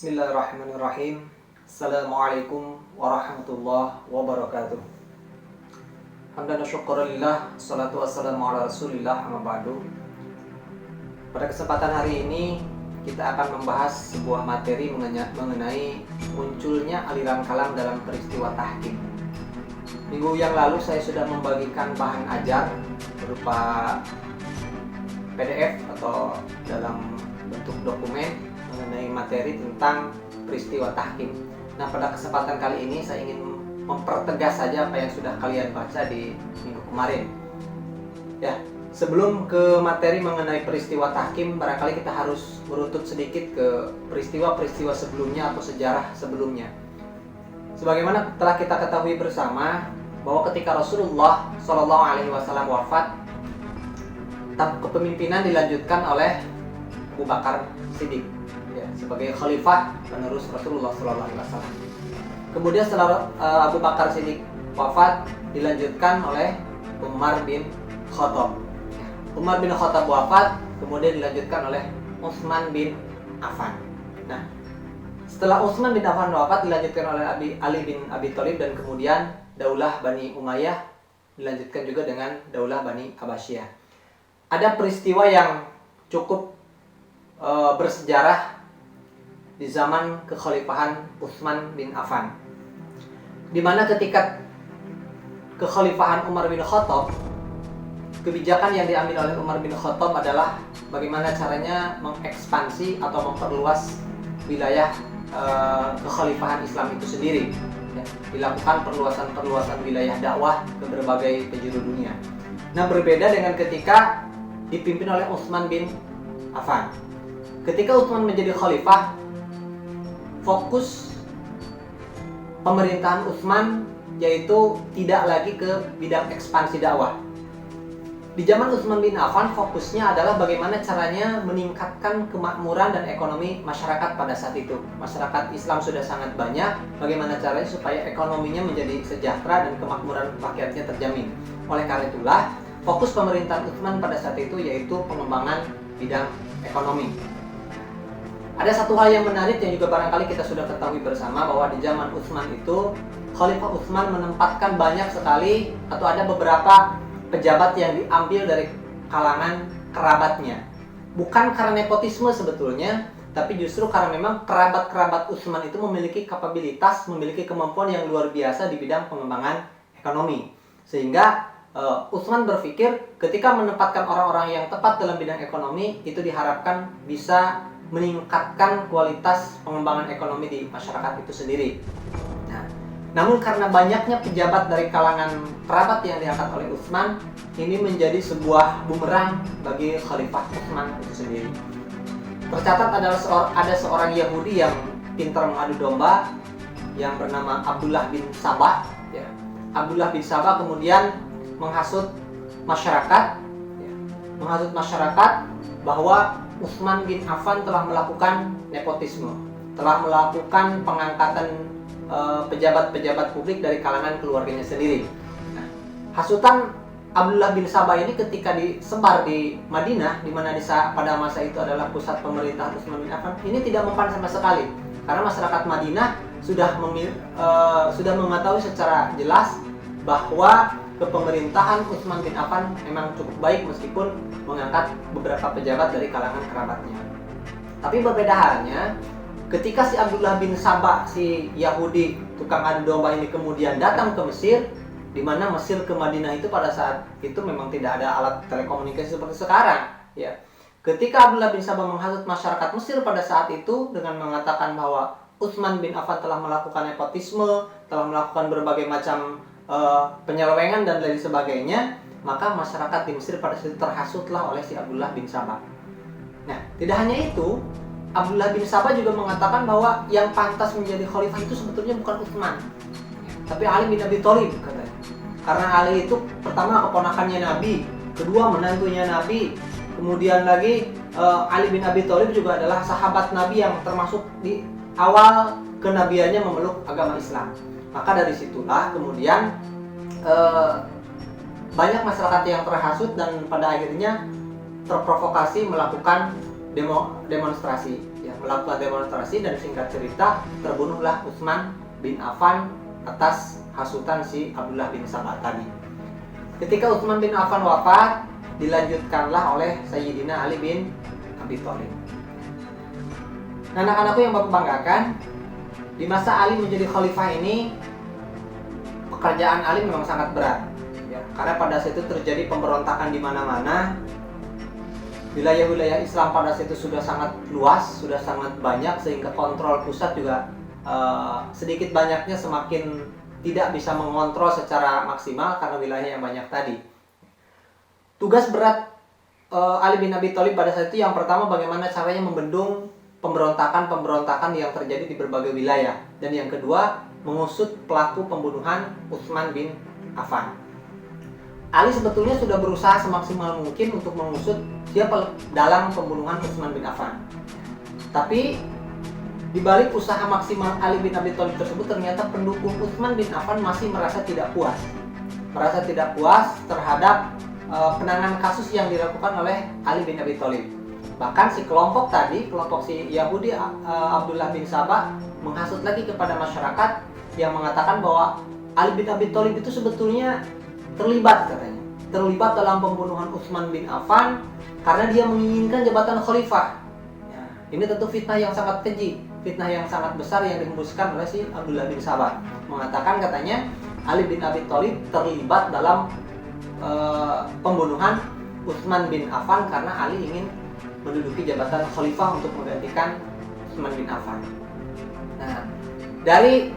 Bismillahirrahmanirrahim. Assalamualaikum warahmatullahi wabarakatuh. Hamdan wa syukurillah, salatu wassalamu ala rasulillah, amma ba'du. Pada kesempatan hari ini kita akan membahas sebuah materi mengenai munculnya aliran kalam dalam peristiwa tahkim. Minggu yang lalu saya sudah membagikan bahan ajar berupa PDF atau dalam bentuk dokumen mengenai materi tentang peristiwa tahkim. Nah, pada kesempatan kali ini saya ingin mempertegas saja apa yang sudah kalian baca di minggu kemarin. Ya, sebelum ke materi mengenai peristiwa tahkim, barangkali kita harus meruntut sedikit ke peristiwa-peristiwa sebelumnya atau sejarah sebelumnya. Sebagaimana telah kita ketahui bersama bahwa ketika Rasulullah SAW wafat, kepemimpinan dilanjutkan oleh Abu Bakar Siddiq, ya, sebagai khalifah penerus Rasulullah SAW. Kemudian setelah Abu Bakar Siddiq wafat, dilanjutkan oleh Umar bin Khattab. Umar bin Khattab wafat, kemudian dilanjutkan oleh Utsman bin Affan. Nah, setelah Utsman bin Affan wafat, dilanjutkan oleh Ali bin Abi Thalib, dan kemudian Daulah Bani Umayyah dilanjutkan juga dengan Daulah Bani Abbasiyah. Ada peristiwa yang cukup bersejarah di zaman kekhalifahan Utsman bin Affan, di mana ketika kekhalifahan Umar bin Khattab, kebijakan yang diambil oleh Umar bin Khattab adalah bagaimana caranya mengekspansi atau memperluas wilayah kekhalifahan Islam itu sendiri, ya, dilakukan perluasan wilayah dakwah ke berbagai penjuru dunia. Nah, berbeda dengan ketika dipimpin oleh Utsman bin Affan. Ketika Utsman menjadi khalifah, fokus pemerintahan Utsman yaitu tidak lagi ke bidang ekspansi dakwah. Di zaman Utsman bin Affan, fokusnya adalah bagaimana caranya meningkatkan kemakmuran dan ekonomi masyarakat pada saat itu. Masyarakat Islam sudah sangat banyak, bagaimana caranya supaya ekonominya menjadi sejahtera dan kemakmuran rakyatnya terjamin. Oleh karena itulah, fokus pemerintahan Utsman pada saat itu yaitu pengembangan bidang ekonomi. Ada satu hal yang menarik yang juga barangkali kita sudah ketahui bersama, bahwa di zaman Utsman itu Khalifah Utsman menempatkan banyak sekali atau ada beberapa pejabat yang diambil dari kalangan kerabatnya. Bukan karena nepotisme sebetulnya, tapi justru karena memang kerabat-kerabat Utsman itu memiliki kapabilitas, memiliki kemampuan yang luar biasa di bidang pengembangan ekonomi. Sehingga Utsman berpikir ketika menempatkan orang-orang yang tepat dalam bidang ekonomi, itu diharapkan bisa meningkatkan kualitas pengembangan ekonomi di masyarakat itu sendiri. Nah, namun karena banyaknya pejabat dari kalangan kerabat yang diangkat oleh Utsman, ini menjadi sebuah bumerang bagi Khalifah Utsman itu sendiri. Tercatat ada seorang Yahudi yang pintar mengadu domba yang bernama Abdullah bin Sabah. Ya. Abdullah bin Sabah kemudian menghasut masyarakat bahwa Utsman bin Affan telah melakukan nepotisme, telah melakukan pengangkatan pejabat-pejabat publik dari kalangan keluarganya sendiri. Nah, hasutan Abdullah bin Sabah ini ketika disebar di Madinah, di mana pada masa itu adalah pusat pemerintahan Utsman bin Affan, ini tidak mempan sama sekali, karena masyarakat Madinah sudah mengetahui secara jelas bahwa kepemerintahan Utsman bin Affan memang cukup baik meskipun mengangkat beberapa pejabat dari kalangan kerabatnya. Tapi berbeda halnya ketika si Abdullah bin Sabah, si Yahudi tukang adu domba ini kemudian datang ke Mesir, di mana Mesir ke Madinah itu pada saat itu memang tidak ada alat telekomunikasi seperti sekarang. Ya. Ketika Abdullah bin Sabah menghasut masyarakat Mesir pada saat itu dengan mengatakan bahwa Utsman bin Affan telah melakukan nepotisme, telah melakukan berbagai macam penyelewengan dan lain sebagainya, maka masyarakat di Mesir pada saat itu terhasutlah oleh si Abdullah bin Sabah. Nah, tidak hanya itu, Abdullah bin Sabah juga mengatakan bahwa yang pantas menjadi khalifah itu sebetulnya bukan Utsman, tapi Ali bin Abi Thalib, katanya. Karena Ali itu pertama keponakannya Nabi, kedua menantunya Nabi, kemudian lagi Ali bin Abi Thalib juga adalah sahabat Nabi yang termasuk di awal kenabiannya memeluk agama Islam. Maka dari situlah kemudian banyak masyarakat yang terhasut dan pada akhirnya terprovokasi melakukan demonstrasi. ya, melakukan demonstrasi, dan singkat cerita terbunuhlah Utsman bin Affan atas hasutan si Abdullah bin Sabah tadi. Ketika Utsman bin Affan wafat, dilanjutkanlah oleh Sayyidina Ali bin Abi Thalib. Nah, anak-anakku yang Bapak banggakan, di masa Ali menjadi khalifah ini, pekerjaan Ali memang sangat berat, ya, karena pada saat itu terjadi pemberontakan di mana-mana. Wilayah-wilayah Islam pada saat itu sudah sangat luas, sudah sangat banyak, sehingga kontrol pusat juga sedikit banyaknya semakin tidak bisa mengontrol secara maksimal karena wilayah yang banyak tadi. Tugas berat Ali bin Abi Thalib pada saat itu yang pertama, bagaimana caranya membendung pemberontakan yang terjadi di berbagai wilayah, dan yang kedua mengusut pelaku pembunuhan Utsman bin Affan. Ali sebetulnya sudah berusaha semaksimal mungkin untuk mengusut siapa dalang pembunuhan Utsman bin Affan. Tapi di balik usaha maksimal Ali bin Abi Thalib tersebut, ternyata pendukung Utsman bin Affan masih merasa tidak puas. Terhadap penanganan kasus yang dilakukan oleh Ali bin Abi Thalib. Bahkan si kelompok si Yahudi Abdullah bin Sabah menghasut lagi kepada masyarakat yang mengatakan bahwa Ali bin Abi Thalib itu sebetulnya terlibat dalam pembunuhan Utsman bin Affan karena dia menginginkan jabatan khalifah. Ya, ini tentu fitnah yang sangat keji, fitnah yang sangat besar yang dihembuskan oleh si Abdullah bin Sabah. Mengatakan katanya Ali bin Abi Thalib terlibat dalam pembunuhan Utsman bin Affan karena Ali ingin menduduki jabatan khalifah untuk menggantikan Utsman bin Affan. Nah, dari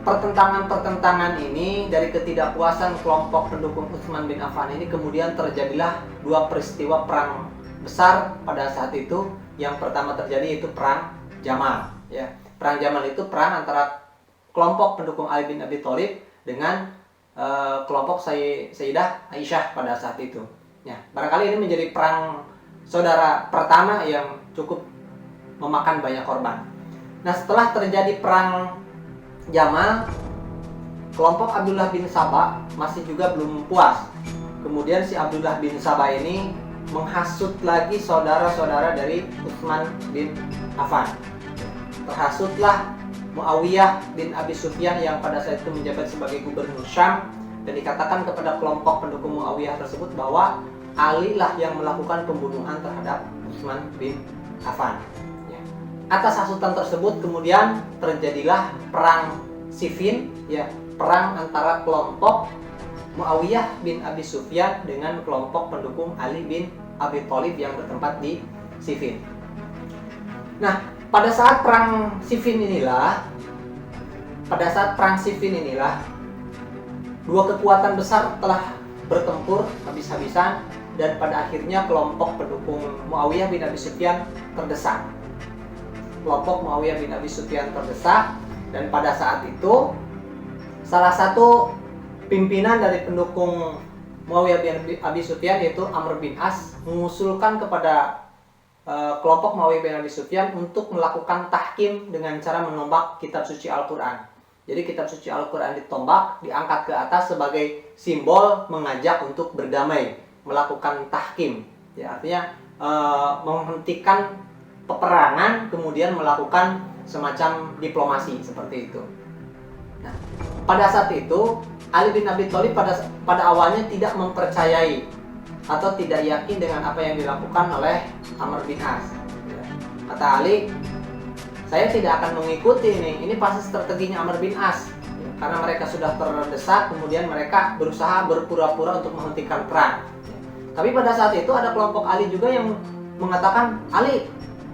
pertentangan ini, dari ketidakpuasan kelompok pendukung Utsman bin Affan ini, kemudian terjadilah dua peristiwa perang besar pada saat itu. Yang pertama terjadi yaitu perang Jamal. Ya, perang Jamal itu perang antara kelompok pendukung Ali bin Abi Thalib dengan kelompok Sayyidah Aisyah pada saat itu. Ya, barangkali ini menjadi perang saudara pertama yang cukup memakan banyak korban. Nah, setelah terjadi perang Jamal, kelompok Abdullah bin Sabah masih juga belum puas. Kemudian si Abdullah bin Sabah ini menghasut lagi saudara-saudara dari Utsman bin Affan. Terhasutlah Muawiyah bin Abi Sufyan yang pada saat itu menjabat sebagai gubernur Syam, dan dikatakan kepada kelompok pendukung Muawiyah tersebut bahwa Ali lah yang melakukan pembunuhan terhadap Utsman bin Affan. Atas hasutan tersebut kemudian terjadilah perang Siffin, ya, perang antara kelompok Muawiyah bin Abi Sufyan dengan kelompok pendukung Ali bin Abi Thalib yang bertempat di Siffin. Nah, pada saat perang Siffin inilah, dua kekuatan besar telah bertempur habis-habisan, dan pada akhirnya kelompok pendukung Muawiyah bin Abi Sufyan terdesak. Dan pada saat itu salah satu pimpinan dari pendukung Muawiyah bin Abi Sufyan yaitu Amr bin As mengusulkan kepada kelompok Muawiyah bin Abi Sufyan untuk melakukan tahkim dengan cara menombak kitab suci Al-Quran. Jadi kitab suci Al-Quran ditombak, diangkat ke atas sebagai simbol mengajak untuk berdamai, melakukan tahkim. Ya, artinya menghentikan peperangan, kemudian melakukan semacam diplomasi seperti itu. Nah, pada saat itu Ali bin Abi Thalib pada awalnya tidak mempercayai atau tidak yakin dengan apa yang dilakukan oleh Amr bin As. Kata Ali, saya tidak akan mengikuti ini pasti strateginya Amr bin As. Karena mereka sudah terdesak, kemudian mereka berusaha berpura-pura untuk menghentikan perang. Tapi pada saat itu ada kelompok Ali juga yang mengatakan, Ali,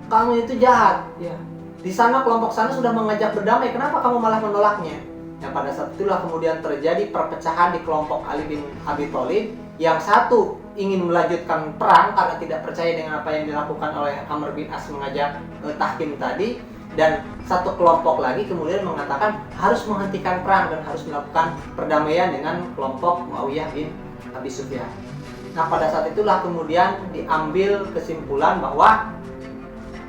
kamu itu jahat. Ya. Di sana kelompok sana sudah mengajak berdamai, kenapa kamu malah menolaknya? Ya, pada saat itulah kemudian terjadi perpecahan di kelompok Ali bin Abi Thalib. Yang satu ingin melanjutkan perang karena tidak percaya dengan apa yang dilakukan oleh Amr bin As mengajak tahkim tadi, dan satu kelompok lagi kemudian mengatakan harus menghentikan perang dan harus melakukan perdamaian dengan kelompok Muawiyah bin Abi Sufyan. Nah, pada saat itulah kemudian diambil kesimpulan bahwa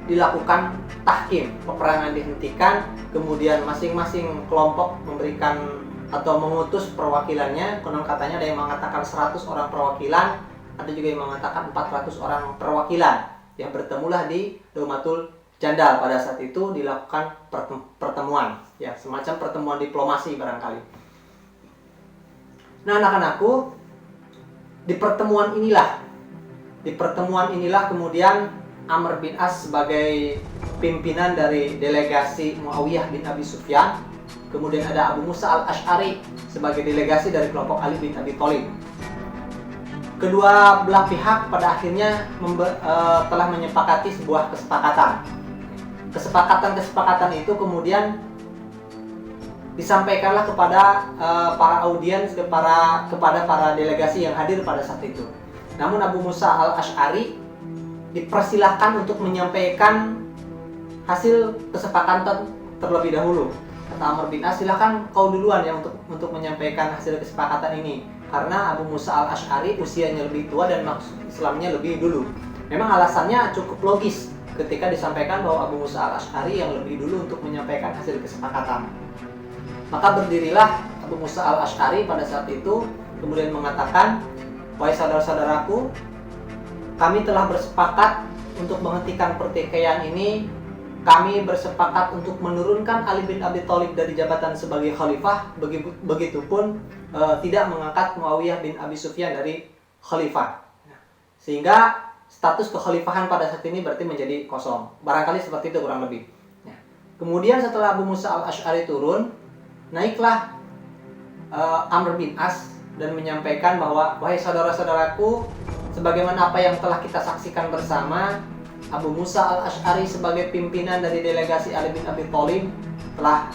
dilakukan tahkim, peperangan dihentikan, kemudian masing-masing kelompok memberikan atau mengutus perwakilannya. Konon katanya ada yang mengatakan 100 orang perwakilan, ada juga yang mengatakan 400 orang perwakilan, yang bertemulah di Daumatul jandal. Pada saat itu dilakukan pertemuan, ya, semacam pertemuan diplomasi barangkali. Nah, anak-anakku, di pertemuan inilah kemudian Amr bin As sebagai pimpinan dari delegasi Muawiyah bin Abi Sufyan, kemudian ada Abu Musa al-Ash'ari sebagai delegasi dari kelompok Ali bin Abi Thalib. Kedua belah pihak pada akhirnya telah menyepakati sebuah kesepakatan. Kesepakatan itu kemudian disampaikanlah kepada para audiens, kepada para delegasi yang hadir pada saat itu. Namun Abu Musa al-Ash'ari dipersilahkan untuk menyampaikan hasil kesepakatan terlebih dahulu. Kata Amr bin As, silahkan kau duluan ya untuk menyampaikan hasil kesepakatan ini, karena Abu Musa al-Ash'ari usianya lebih tua dan maksud Islamnya lebih dulu. Memang alasannya cukup logis ketika disampaikan bahwa Abu Musa al-Ash'ari yang lebih dulu untuk menyampaikan hasil kesepakatan. Maka berdirilah Abu Musa al-Ash'ari pada saat itu, kemudian mengatakan, wahai saudara-saudaraku, kami telah bersepakat untuk menghentikan pertikaian ini. Kami bersepakat untuk menurunkan Ali bin Abi Thalib dari jabatan sebagai khalifah, begitupun tidak mengangkat Muawiyah bin Abi Sufyan dari khalifah. Sehingga status kekhalifahan pada saat ini berarti menjadi kosong. Barangkali seperti itu kurang lebih. Kemudian setelah Abu Musa al-Ash'ari turun, naiklah Amr bin As dan menyampaikan bahwa, wahai saudara-saudaraku, sebagaimana apa yang telah kita saksikan bersama, Abu Musa al-Ash'ari sebagai pimpinan dari delegasi Ali bin Abi Thalib telah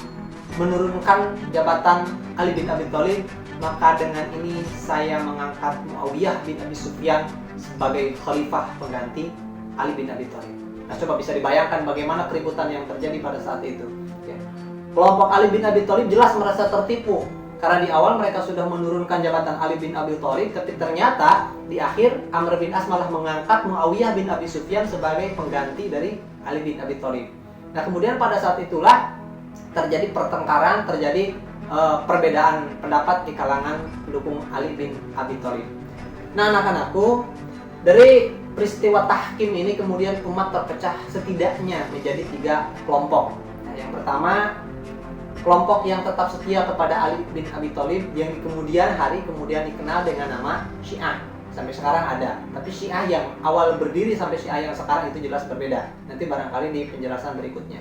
menurunkan jabatan Ali bin Abi Thalib, maka dengan ini saya mengangkat Muawiyah bin Abi Sufyan sebagai khalifah pengganti Ali bin Abi Thalib. Nah, coba bisa dibayangkan bagaimana keributan yang terjadi pada saat itu. Kelompok Ali bin Abi Thalib jelas merasa tertipu, karena di awal mereka sudah menurunkan jabatan Ali bin Abi Thalib, tapi ternyata di akhir Amr bin As malah mengangkat Muawiyah bin Abi Sufyan sebagai pengganti dari Ali bin Abi Thalib. Nah, kemudian pada saat itulah terjadi pertengkaran, terjadi perbedaan pendapat di kalangan pendukung Ali bin Abi Thalib. Nah, anak-anakku, dari peristiwa tahkim ini kemudian umat terpecah setidaknya menjadi 3 kelompok. Nah, yang pertama, kelompok yang tetap setia kepada Ali bin Abi Thalib yang di kemudian hari kemudian dikenal dengan nama Syiah. Sampai sekarang ada. Tapi Syiah yang awal berdiri sampai Syiah yang sekarang itu jelas berbeda. Nanti barangkali di penjelasan berikutnya.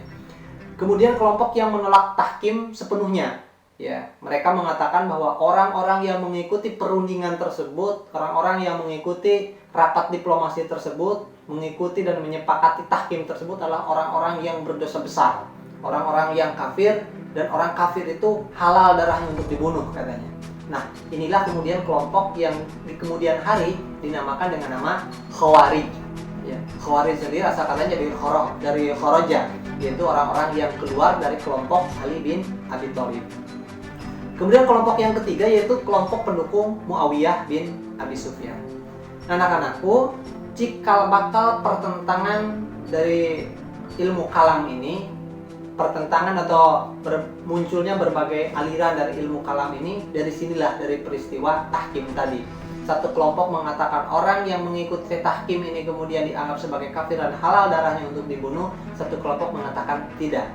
Kemudian kelompok yang menolak tahkim sepenuhnya. Ya, mereka mengatakan bahwa orang-orang yang mengikuti perundingan tersebut, orang-orang yang mengikuti rapat diplomasi tersebut, mengikuti dan menyepakati tahkim tersebut adalah orang-orang yang berdosa besar, orang-orang yang kafir, dan orang kafir itu halal darahnya untuk dibunuh katanya. Nah, inilah kemudian kelompok yang di kemudian hari dinamakan dengan nama Khawarij. Ya, Khawarij sendiri asal katanya dari kharaja, yaitu orang-orang yang keluar dari kelompok Ali bin Abi Thalib. Kemudian kelompok yang ketiga yaitu kelompok pendukung Muawiyah bin Abi Sufyan. Nah, anak-anakku, cikal bakal pertentangan dari ilmu kalam ini, pertentangan atau munculnya berbagai aliran dari ilmu kalam ini dari sinilah, dari peristiwa tahkim tadi. Satu kelompok mengatakan orang yang mengikuti tahkim ini kemudian dianggap sebagai kafir dan halal darahnya untuk dibunuh. Satu kelompok mengatakan tidak.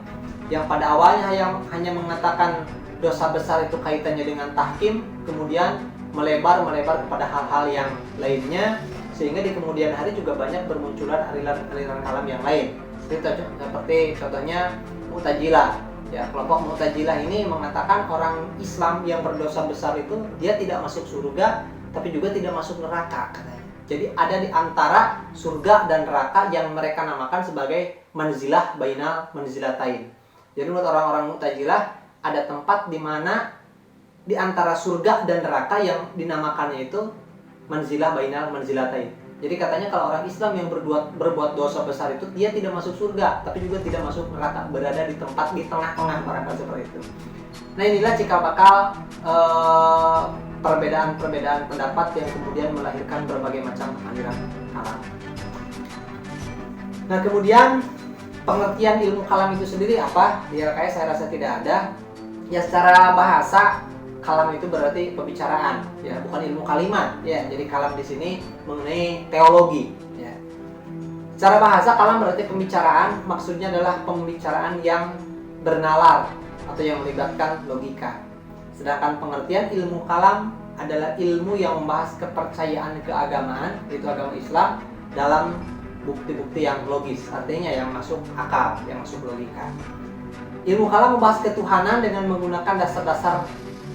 Yang pada awalnya hanya mengatakan dosa besar itu kaitannya dengan tahkim, kemudian melebar kepada hal-hal yang lainnya, sehingga di kemudian hari juga banyak bermunculan aliran kalam yang lain. Seperti contohnya Mu'tazilah. Ya, kelompok Mu'tazilah ini mengatakan orang Islam yang berdosa besar itu dia tidak masuk surga, tapi juga tidak masuk neraka katanya. Jadi ada di antara surga dan neraka yang mereka namakan sebagai manzilah bainal manzilatain. Jadi menurut orang-orang Mu'tazilah ada tempat di mana di antara surga dan neraka yang dinamakannya itu manzilah bainal manzilatain. Jadi katanya kalau orang Islam yang berbuat dosa besar itu dia tidak masuk surga, tapi juga tidak masuk neraka, berada di tempat di tengah-tengah barangkali seperti itu. Nah, inilah cikal bakal perbedaan pendapat yang kemudian melahirkan berbagai macam aliran kalam. Nah, kemudian pengertian ilmu kalam itu sendiri apa? Di LKS saya rasa tidak ada. Ya, secara bahasa kalam itu berarti pembicaraan, ya, bukan ilmu kalimat, ya. Jadi kalam di sini mengenai teologi, ya. Secara bahasa, kalam berarti pembicaraan, maksudnya adalah pembicaraan yang bernalar atau yang melibatkan logika. Sedangkan pengertian ilmu kalam adalah ilmu yang membahas kepercayaan keagamaan, yaitu agama Islam, dalam bukti-bukti yang logis, artinya yang masuk akal, yang masuk logika. Ilmu kalam membahas ketuhanan dengan menggunakan dasar-dasar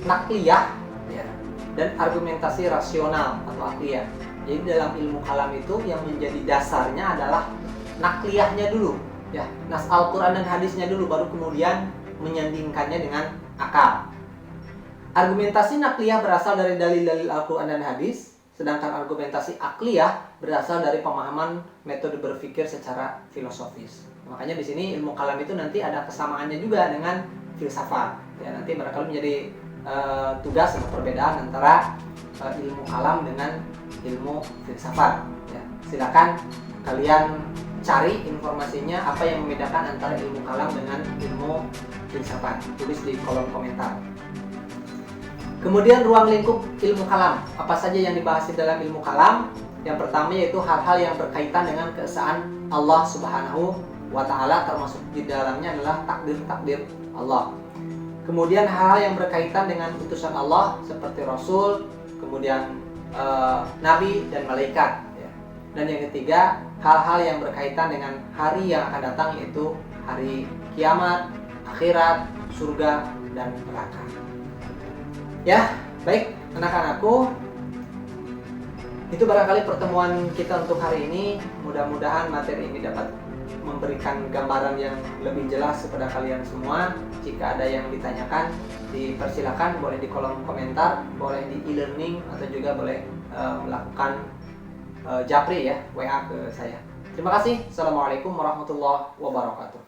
nakliyah ya, dan argumentasi rasional atau akliyah. Jadi dalam ilmu kalam itu yang menjadi dasarnya adalah nakliyahnya dulu, ya, nas Al-Quran dan hadisnya dulu, baru kemudian menyandingkannya dengan akal. Argumentasi nakliyah berasal dari dalil-dalil Al-Quran dan hadis, sedangkan argumentasi akliyah berasal dari pemahaman metode berpikir secara filosofis. Makanya di sini ilmu kalam itu nanti ada kesamaannya juga dengan filsafat. Ya, nanti barangkali menjadi tugas atau perbedaan antara ilmu kalam dengan ilmu filsafat. Ya, silakan kalian cari informasinya apa yang membedakan antara ilmu kalam dengan ilmu filsafat. Tulis di kolom komentar. Kemudian ruang lingkup ilmu kalam. Apa saja yang dibahas di dalam ilmu kalam? Yang pertama yaitu hal-hal yang berkaitan dengan keesaan Allah Subhanahu wa Ta'ala, termasuk di dalamnya adalah takdir-takdir Allah. Kemudian hal-hal yang berkaitan dengan utusan Allah seperti Rasul, kemudian Nabi dan malaikat. Ya. Dan yang ketiga, hal-hal yang berkaitan dengan hari yang akan datang, yaitu hari kiamat, akhirat, surga, dan neraka. Ya, baik anak-anakku, itu barangkali pertemuan kita untuk hari ini. Mudah-mudahan materi ini dapat memberikan gambaran yang lebih jelas kepada kalian semua. Jika ada yang ditanyakan, dipersilakan, boleh di kolom komentar, boleh di e-learning, atau juga boleh melakukan japri ya, WA ke saya. Terima kasih. Assalamualaikum warahmatullahi wabarakatuh.